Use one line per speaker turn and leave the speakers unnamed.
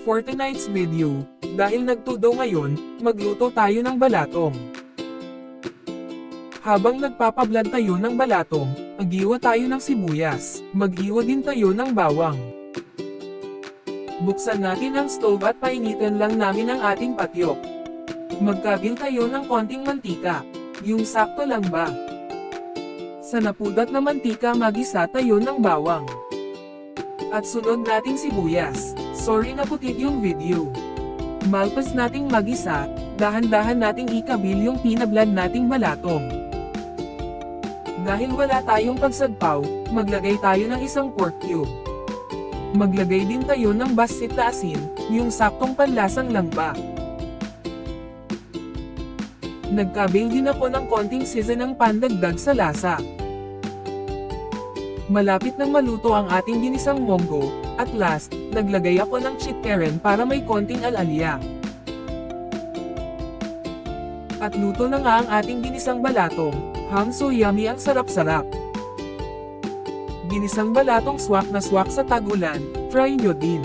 For tonight's video, dahil nagtudo ngayon, magluto tayo ng balatong. Habang nagpapablad tayo ng balatong, mag-iwa tayo ng sibuyas, mag-iwa din tayo ng bawang. Buksan natin ang stove at painitan lang namin ang ating patyok. Magkabil tayo ng konting mantika, yung sakto lang ba? Sa napudat na mantika magisa tayo ng bawang. At sunod nating sibuyas. Sorry na putit yung video. Malpas nating magisa, dahan-dahan nating ikabil yung pinablad nating balatong. Dahil wala tayong pagsagpaw, maglagay tayo ng isang pork cube. Maglagay din tayo ng basit na asin, yung saktong panlasang lang ba. Nagkabil din ako ng konting seasonang pandagdag sa lasa. Malapit nang maluto ang ating ginisang monggo, at last, naglagay ako ng chickpea para may konting alalya. At luto na nga ang ating ginisang balatong, so yummy ang sarap-sarap. Ginisang balatong swak na swak sa tag-ulan, try nyo din.